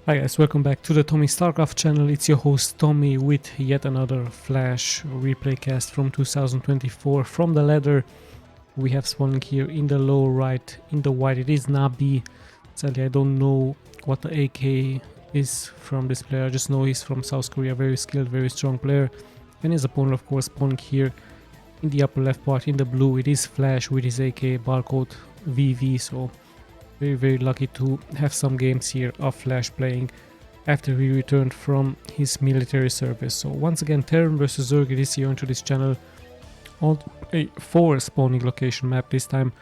Hi guys, welcome back to the Tommy StarCraft channel. It's your host Tommy with yet another Flash replay cast from 2024. From the ladder, we have spawning here in the low right, in the white, it is Nabi. Sadly, I don't know what the AK is from this player. I just know he's from South Korea, very skilled, very strong player. And his opponent, of course, spawning here in the upper left part, in the blue, it is Flash with his AK barcode VV, so very lucky to have some games here of Flash playing after he returned from his military service. So once again, Terran versus Zerg it is here onto this channel on a 4 spawning location map this time.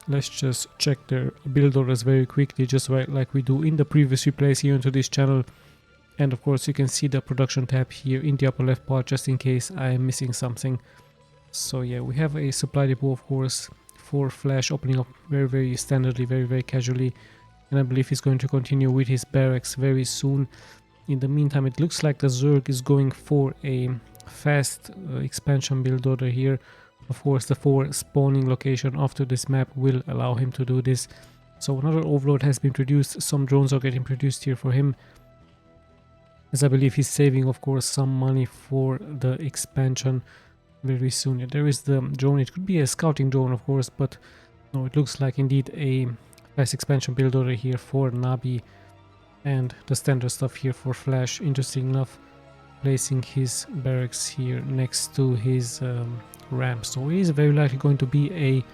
Let's just check their build orders very quickly, just like we do in the previous replays here onto this channel. And of course you can see the production tab here in the upper left part, just in case I am missing something. So yeah, we have a supply depot, of course, for Flash, opening up very standardly, very casually, and I believe he's going to continue with his barracks very soon. In the meantime, it looks like the Zerg is going for a fast expansion build order here. Of course, the 4 spawning location after this map will allow him to do this. So another overload has been produced, some drones are getting produced here for him, as I believe he's saving, of course, some money for the expansion very soon. Yeah, there is the drone. It could be a scouting drone, of course, but no, it looks like indeed a fast expansion build order here for Nabi, and the standard stuff here for Flash. Interesting enough, placing his barracks here next to his ramp. So it is very likely going to be a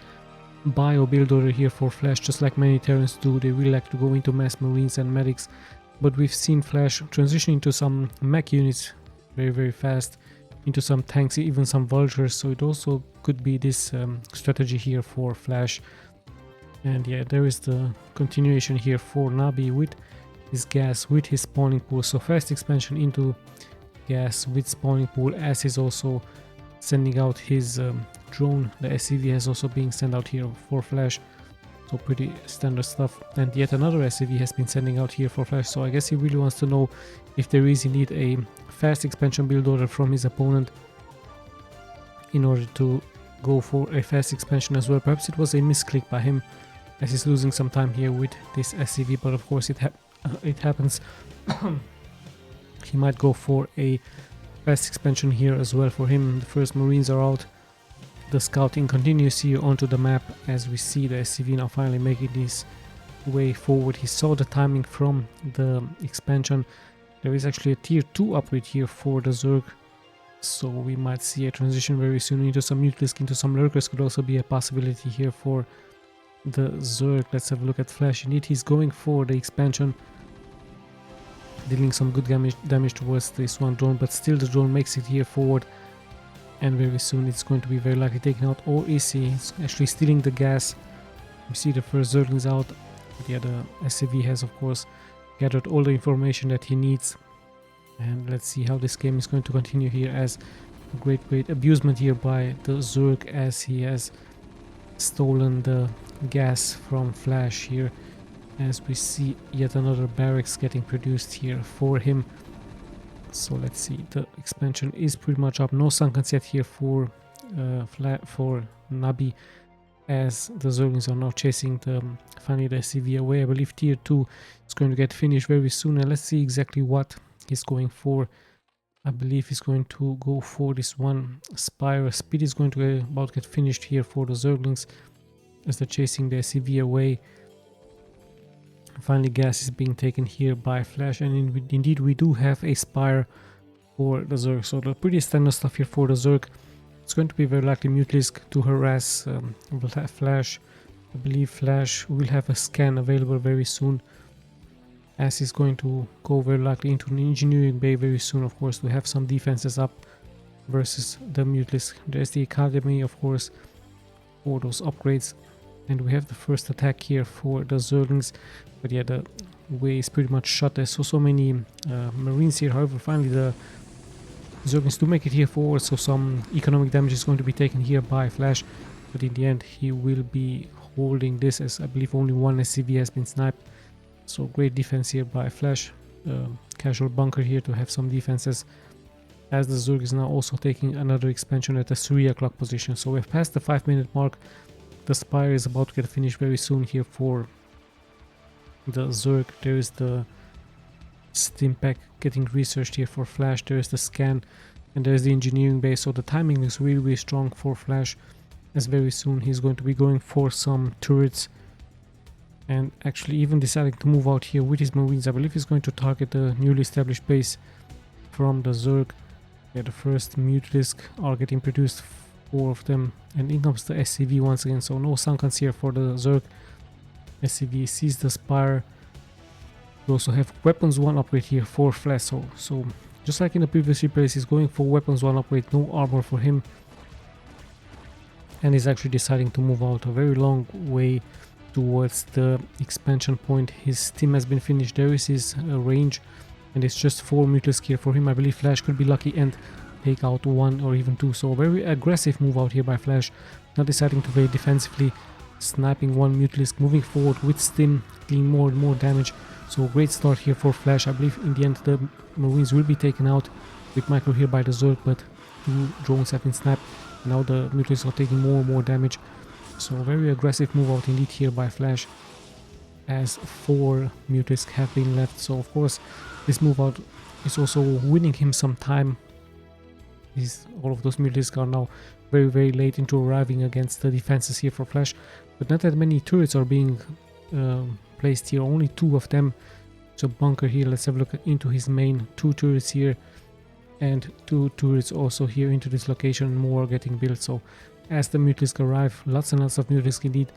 bio build order here for Flash, just like many Terrans do. They really like to go into mass marines and medics, but we've seen Flash transition into some mech units very fast, into some tanks, even some vultures. So it also could be this strategy here for Flash. And yeah, there is the continuation here for Nabi with his gas, with his spawning pool. So fast expansion into gas with spawning pool, as he's also sending out his drone. The SCV has also been sent out here for Flash, so pretty standard stuff. And yet another SCV has been sending out here for Flash, so I guess he really wants to know if there is indeed a fast expansion build order from his opponent in order to go for a fast expansion as well. Perhaps it was a misclick by him, as he's losing some time here with this SCV, but of course it happens. He might go for a fast expansion here as well for him. The first Marines are out. The scouting continues here onto the map, as we see the SCV now finally making his way forward. He saw the timing from the expansion. There is actually a tier 2 upgrade here for the Zerg, so we might see a transition very soon into some Mutalisk, into some Lurkers. Could also be a possibility here for the Zerg. Let's have a look at Flash. Indeed, he's going for the expansion, dealing some good damage towards this one drone, but still the drone makes it here forward, and very soon it's going to be very likely taken out. Or is he? He's actually stealing the gas. We see the first Zerglings out, but yeah, the SCV has of course gathered all the information that he needs. And let's see how this game is going to continue here, as great abusement here by the Zerg, as he has stolen the gas from Flash here, as we see yet another barracks getting produced here for him. So let's see, the expansion is pretty much up. No sunkens yet here for Nabi, as the Zerglings are now chasing finally the SCV away. I believe tier 2 is going to get finished very soon, and let's see exactly what he's going for. I believe he's going to go for this one Spire. Speed is going to about get finished here for the Zerglings, as they're chasing the SCV away. Finally, gas is being taken here by Flash, and indeed we do have a Spire for the Zerg. So the pretty standard stuff here for the Zerg. It's going to be very likely Mutalisk to harass Flash. I believe Flash will have a scan available very soon, as he's going to go very likely into an engineering bay very soon, of course, to have some defenses up versus the Mutalisk. There's the Academy, of course, for those upgrades. And we have the first attack here for the Zerglings, but yeah, the way is pretty much shut. There's so many Marines here. However, finally the Zerglings do make it here forward, so some economic damage is going to be taken here by Flash, but in the end he will be holding this, as I believe only one SCV has been sniped. So great defense here by Flash. Casual bunker here to have some defenses, as the Zerg is now also taking another expansion at the 3 o'clock position. So we've passed the 5-minute mark. The Spire is about to get finished very soon here for the Zerg. There is the Stimpack getting researched here for Flash. There is the scan and there is the engineering base, so the timing is really, really strong for Flash, as very soon he's going to be going for some turrets and actually even deciding to move out here with his Marines. I believe he's going to target the newly established base from the Zerg. Yeah, the first Mutalisk are getting produced, 4 of them, and in comes the SCV once again, so no Sunkens here for the Zerg. SCV sees the Spire. We also have weapons 1 upgrade here for Flash, so just like in the previous replays, he's going for weapons 1 upgrade, no armor for him, and he's actually deciding to move out a very long way towards the expansion point. His team has been finished. There is his range, and it's just 4 Mutalisk here for him. I believe Flash could be lucky and take out 1 or even 2, so a very aggressive move out here by Flash, not deciding to play defensively, sniping 1 Mutalisk, moving forward with Stim, dealing more and more damage. So great start here for Flash. I believe in the end the Marines will be taken out with Micro here by the Zerg, but 2 drones have been sniped. Now the Mutalisks are taking more and more damage. So very aggressive move out indeed here by Flash, as 4 Mutalisks have been left. So of course this move out is also winning him some time. All of those Mutalisks are now very, very late into arriving against the defenses here for Flash, but not that many turrets are being placed here, only 2 of them. So bunker here, let's have a look into his main, 2 turrets here and 2 turrets also here into this location, more getting built. So as the Mutalisk arrive, lots and lots of Mutalisk indeed.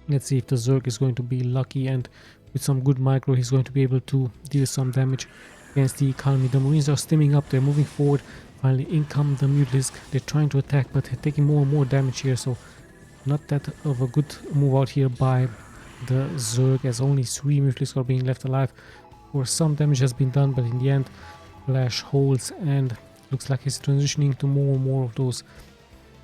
Let's see if the Zerg is going to be lucky, and with some good micro he's going to be able to deal some damage against the economy. The Marines are stimming up, they're moving forward. Finally in come the Mutalisk, they're trying to attack but they're taking more and more damage here, so not that of a good move out here by the Zerg, as only 3 Mutalisk are being left alive. Or some damage has been done, but in the end Flash holds, and looks like he's transitioning to more and more of those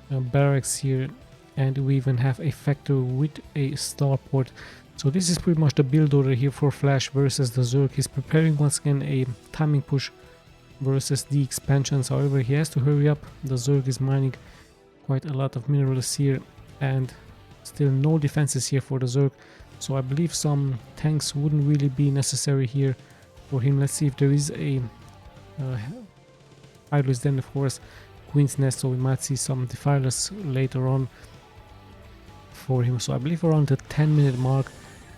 barracks here, and we even have a factory with a starport. So this is pretty much the build order here for Flash versus the Zerg. He's preparing once again a timing push versus the expansions. However, he has to hurry up. The Zerg is mining quite a lot of minerals here, and still no defenses here for the Zerg. So I believe some tanks wouldn't really be necessary here for him. Let's see if there is a Hydralisk Den, of course, Queen's Nest, so we might see some defilers later on for him. So I believe around the 10-minute mark,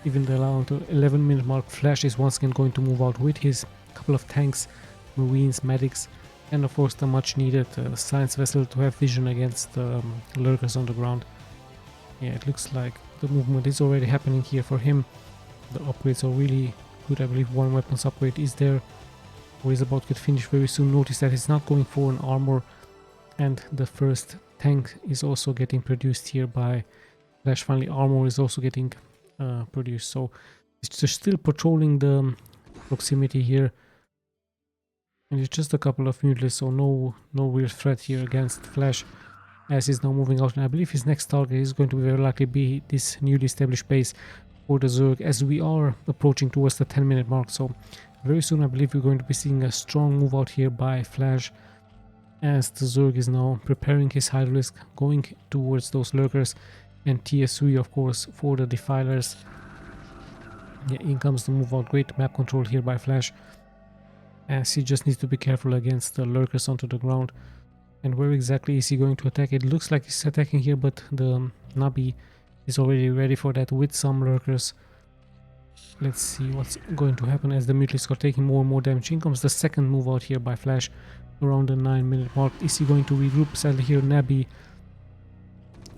even around the 11-minute mark, Flash is once again going to move out with his couple of tanks, Marines, medics, and of course the much needed science vessel to have vision against lurkers on the ground. Yeah, it looks like the movement is already happening here for him. The upgrades are really good. I believe 1 weapons upgrade is there, or is about to get finished very soon. Notice that he's not going for an armor, and the first tank is also getting produced here by Flash. Finally armor is also getting produced, so it's just still patrolling the proximity here, and it's just a couple of Mutalisks, so no real threat here against Flash, as he's now moving out. And I believe his next target is going to very likely be this newly established base for the Zerg, as we are approaching towards the 10-minute mark. So very soon I believe we're going to be seeing a strong move out here by Flash, as the Zerg is now preparing his Hydralisk, going towards those lurkers, and TS3 of course for the defilers. Yeah, in comes the move out. Great map control here by Flash, as he just needs to be careful against the lurkers onto the ground. And where exactly is he going to attack? It looks like he's attacking here, but the Nabi is already ready for that with some lurkers. Let's see what's going to happen as the Mutalisks are taking more and more damage. In comes the second move out here by Flash around the 9-minute mark. Is he going to regroup? Sadly here Nabi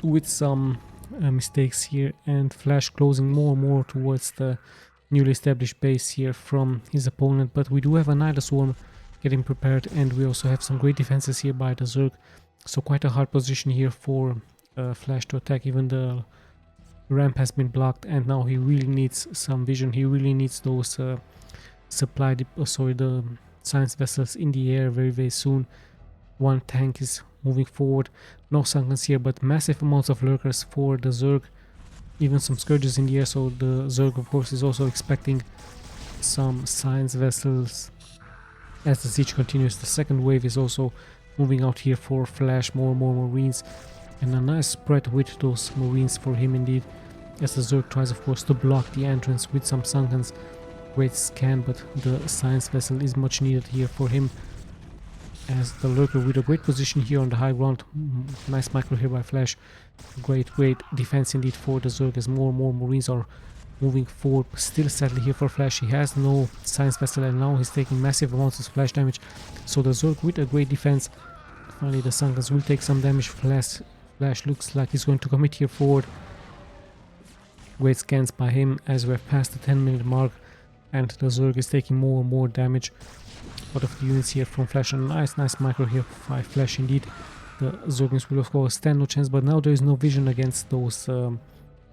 with some mistakes here, and Flash closing more and more towards the newly established base here from his opponent. But we do have a Nihilus Swarm getting prepared, and we also have some great defenses here by the Zerg. So quite a hard position here for Flash to attack. Even the ramp has been blocked, and now he really needs some vision. He really needs those the science vessels in the air very soon. 1 tank is moving forward. No Sunkens here, but massive amounts of lurkers for the Zerg. Even some Scourges in the air, so the Zerg of course is also expecting some science vessels. As the siege continues, the second wave is also moving out here for Flash. More and more Marines, and a nice spread with those Marines for him indeed, as the Zerg tries of course to block the entrance with some Sunkens. Great scan, but the science vessel is much needed here for him, as the lurker with a great position here on the high ground. Nice micro here by Flash. Great defense indeed for the Zerg, as more and more Marines are moving forward. Still sadly here for Flash, he has no science vessel, and now he's taking massive amounts of splash damage. So the Zerg with a great defense. Finally the Sunkens will take some damage. Flash looks like he's going to commit here forward. Great scans by him as we've passed the 10-minute mark, and the Zerg is taking more and more damage. A lot of the units here from Flash, and nice micro here by Flash indeed. The Zerglings will of course stand no chance, but now there is no vision against those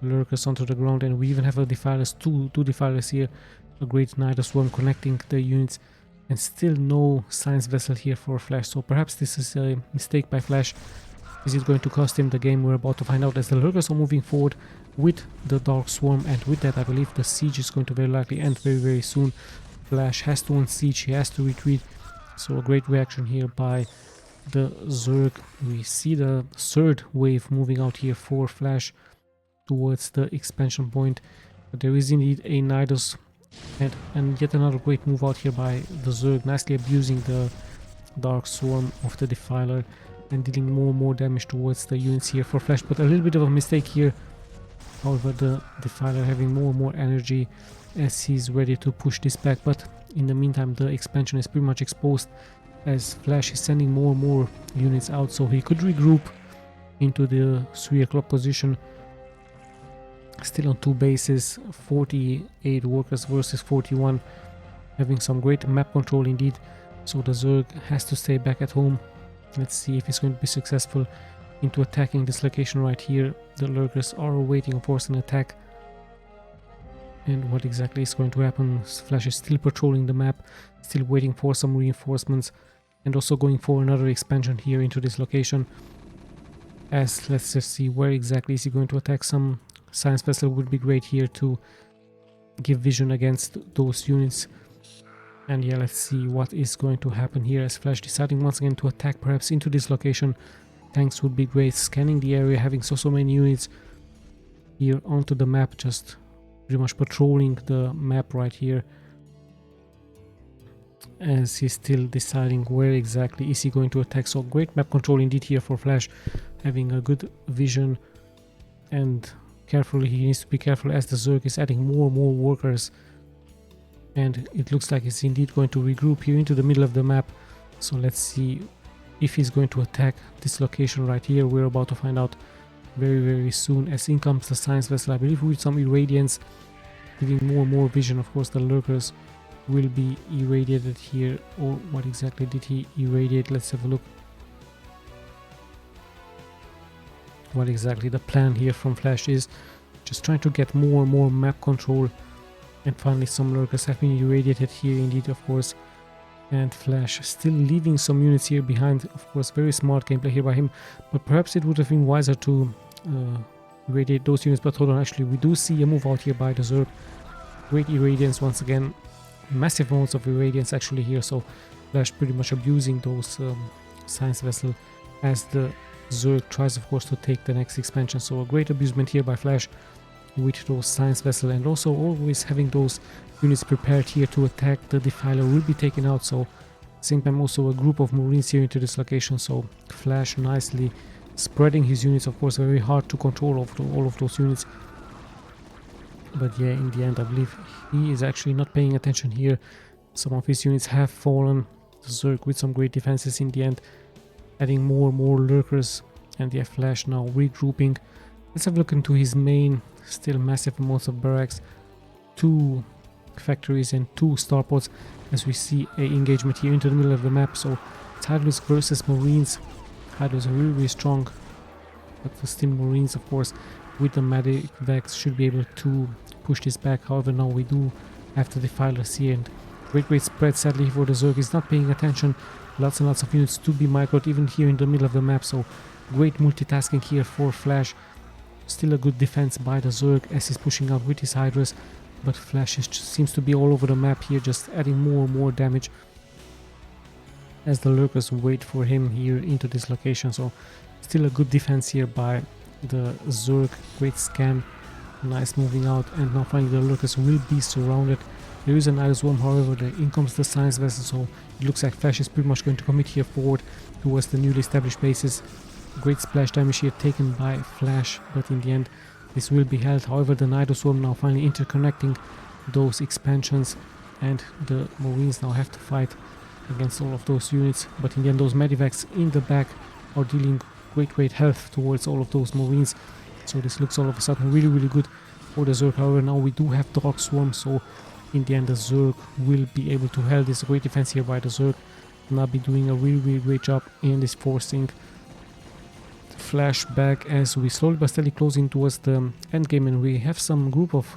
lurkers onto the ground, and we even have a defilers, two defilers here, a great Nidus Swarm connecting the units, and still no science vessel here for Flash. So perhaps this is a mistake by Flash. Is it going to cost him the game? We're about to find out, as the lurkers are moving forward with the Dark Swarm, and with that I believe the siege is going to very likely end very soon. Flash has to unsiege, he has to retreat, so a great reaction here by the Zerg. We see the third wave moving out here for Flash towards the expansion point, but there is indeed a Nidus, and yet another great move out here by the Zerg, nicely abusing the Dark Swarm of the Defiler and dealing more and more damage towards the units here for Flash, but a little bit of a mistake here. However, the Defiler having more and more energy as he's ready to push this back, but in the meantime the expansion is pretty much exposed, as Flash is sending more and more units out, so he could regroup into the 3 o'clock position. Still on 2 bases, 48 workers versus 41, having some great map control indeed, so the Zerg has to stay back at home. Let's see if he's going to be successful into attacking this location right here. The lurkers are waiting for an attack, and what exactly is going to happen? Flash is still patrolling the map, still waiting for some reinforcements, and also going for another expansion here into this location. As let's just see where exactly is he going to attack. Some science vessel would be great here to give vision against those units. And yeah, let's see what is going to happen here, as Flash deciding once again to attack perhaps into this location. Tanks would be great, scanning the area, having so many units here onto the map, just pretty much patrolling the map right here, as he's still deciding where exactly is he going to attack. So great map control indeed here for Flash, having a good vision, and carefully, he needs to be careful as the Zerg is adding more and more workers, and it looks like he's indeed going to regroup here into the middle of the map. So let's see if he's going to attack this location right here. We're about to find out very soon, as in comes the science vessel, I believe with some irradiance, giving more and more vision. Of course the lurkers will be irradiated here, or what exactly did he irradiate? Let's have a look what exactly the plan here from Flash is. Just trying to get more and more map control, and finally some lurkers have been irradiated here indeed, of course, and Flash still leaving some units here behind. Of course, very smart gameplay here by him, but perhaps it would have been wiser to irradiate those units. But hold on, actually we do see a move out here by the Zerg. Great irradiance once again, massive amounts of irradiance actually here, so Flash pretty much abusing those science vessel as the Zerg tries of course to take the next expansion. So a great abusement here by Flash with those science vessel, and also always having those units prepared here to attack. The Defiler will be taken out, so same time also a group of Marines here into this location. So Flash nicely spreading his units, of course very hard to control all of those units, but yeah, in the end I believe he is actually not paying attention here. Some of his units have fallen. The Zerg with some great defenses in the end, adding more and more lurkers, and yeah, Flash now regrouping. Let's have a look into his main. Still massive amounts of barracks, 2 factories and 2 starports, as we see a engagement here into the middle of the map. So Tidalus versus Marines. Tidalus are really strong, but the still Marines of course with the Medic Vex should be able to push this back. However, now we do have the Defilers here, and great spread sadly for the Zerg. Is not paying attention. Lots and lots of units to be microed even here in the middle of the map, so great multitasking here for Flash. Still a good defense by the Zerg as he's pushing out with his Hydras, but Flash seems to be all over the map here, just adding more and more damage as the lurkers wait for him here into this location. So still a good defense here by the Zerg. Great scan Nice moving out, and now finally the lurkers will be surrounded. There is a Nidus Swarm, however, in comes the Science Vessel, so it looks like Flash is pretty much going to commit here forward towards the newly established bases. Great splash damage here taken by Flash, but in the end this will be held. However, the Nidus Swarm now finally interconnecting those expansions, and the Marines now have to fight against all of those units, but in the end those Medivacs in the back are dealing great health towards all of those Marines. So this looks all of a sudden really good for the Zerg. However, now we do have Dark Swarm, so in the end the Zerg will be able to hold this great defense here by the Zerg. Nabi doing a really great job in this forcing Flash back as we slowly but steadily closing towards the end game, and we have some group of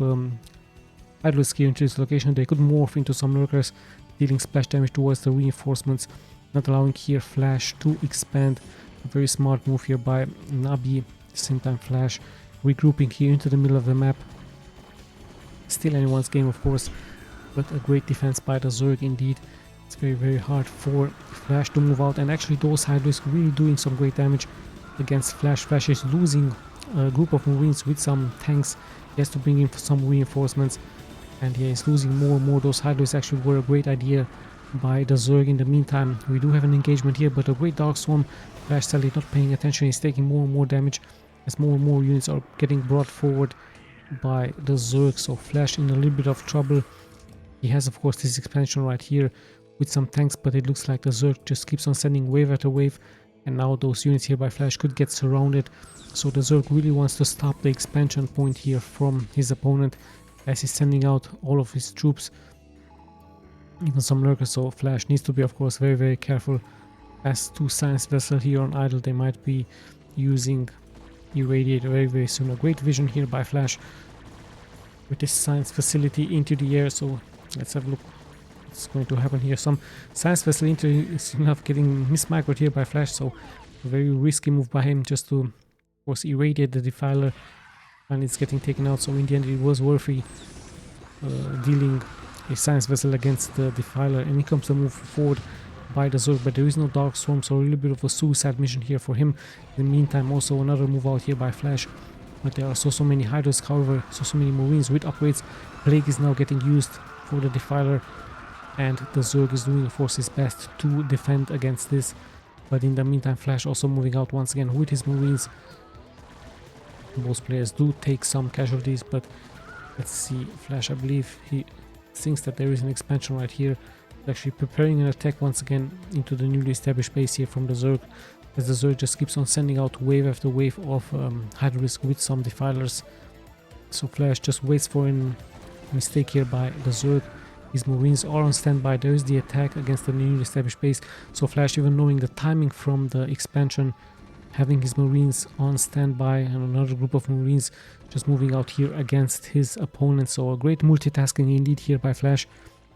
Hydralisks here into this location. They could morph into some lurkers, dealing splash damage towards the reinforcements, not allowing here Flash to expand. A very smart move here by Nabi. Same time Flash regrouping here into the middle of the map. Still anyone's game, of course, but a great defense by the Zerg indeed. It's very hard for Flash to move out, and actually those Hydralisks really doing some great damage against Flash. Flash is losing a group of Marines with some tanks. He has to bring in some reinforcements, and yeah, he's losing more and more. Those Hydralisks actually were a great idea by the Zerg. In the meantime, we do have an engagement here, but a great Dark Swarm. Flash sadly not paying attention. He's taking more and more damage as more and more units are getting brought forward by the Zerg. So Flash in a little bit of trouble. He has, of course, this expansion right here with some tanks, but it looks like the Zerg just keeps on sending wave after wave, and now those units here by Flash could get surrounded. So the Zerg really wants to stop the expansion point here from his opponent as he's sending out all of his troops, even some lurkers. So Flash needs to be, of course, very careful. As two Science Vessels here on idle, they might be using Irradiate very soon. A great vision here by Flash with this science facility into the air. So let's have a look what's going to happen here. Some Science Vessel interesting enough getting mismicroed here by Flash, so a very risky move by him just to, of course, irradiate the Defiler, and it's getting taken out. So in the end it was worthy dealing a Science Vessel against the Defiler, and here comes the move forward by the Zerg, but there is no Dark Swarm, so a little bit of a suicide mission here for him. In the meantime, also another move out here by Flash, but there are so many Hydralisks, however, so many Marines with upgrades. Plague is now getting used for the Defiler, and the Zerg is doing, of course, his best to defend against this. But in the meantime, Flash also moving out once again with his Marines. Both players do take some casualties, but let's see. Flash, I believe he thinks that there is an expansion right here. Actually preparing an attack once again into the newly established base here from the Zerg, as the Zerg just keeps on sending out wave after wave of Hydralisk with some Defilers. So Flash just waits for a mistake here by the Zerg. His Marines are on standby. There is the attack against the newly established base, so Flash, even knowing the timing from the expansion, having his Marines on standby and another group of Marines just moving out here against his opponent. So a great multitasking indeed here by Flash.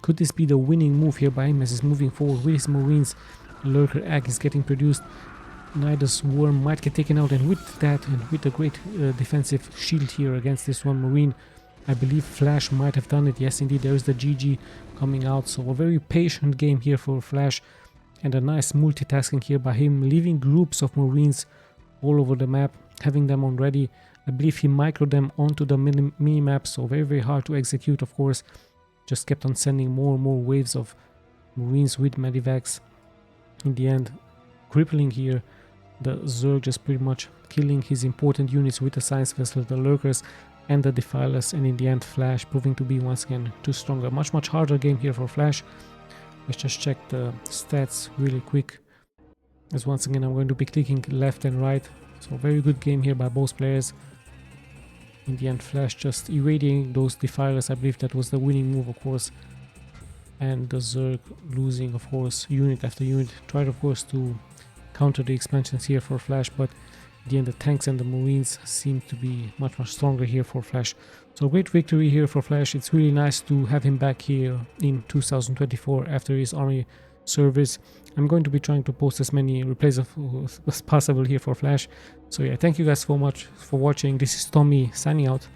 Could this be the winning move here by him as he's moving forward with his Marines? Lurker Egg is getting produced. Nidus Worm might get taken out, and with that, and with a great defensive shield here against this one Marine, I believe Flash might have done it. Yes, indeed, there is the GG coming out. So a very patient game here for Flash, and a nice multitasking here by him, leaving groups of Marines all over the map, having them on ready. I believe he microed them onto the mini-map, so very hard to execute, of course. Just kept on sending more and more waves of Marines with Medivacs. In the end, crippling here the Zerg, just pretty much killing his important units with the Science Vessel, the Lurkers and the Defilers, and in the end Flash proving to be once again too strong. A much harder game here for Flash. Let's just check the stats really quick, as once again I'm going to be clicking left and right. So very good game here by both players. In the end, Flash just irradiating those Defilers. I believe that was the winning move, of course. And the Zerg losing, of course, unit after unit. Tried, of course, to counter the expansions here for Flash, but in the end the tanks and the Marines seem to be much stronger here for Flash. So great victory here for Flash. It's really nice to have him back here in 2024 after his army service. I'm going to be trying to post as many replays as possible here for Flash. So yeah, thank you guys so much for watching. This is Tommy signing out.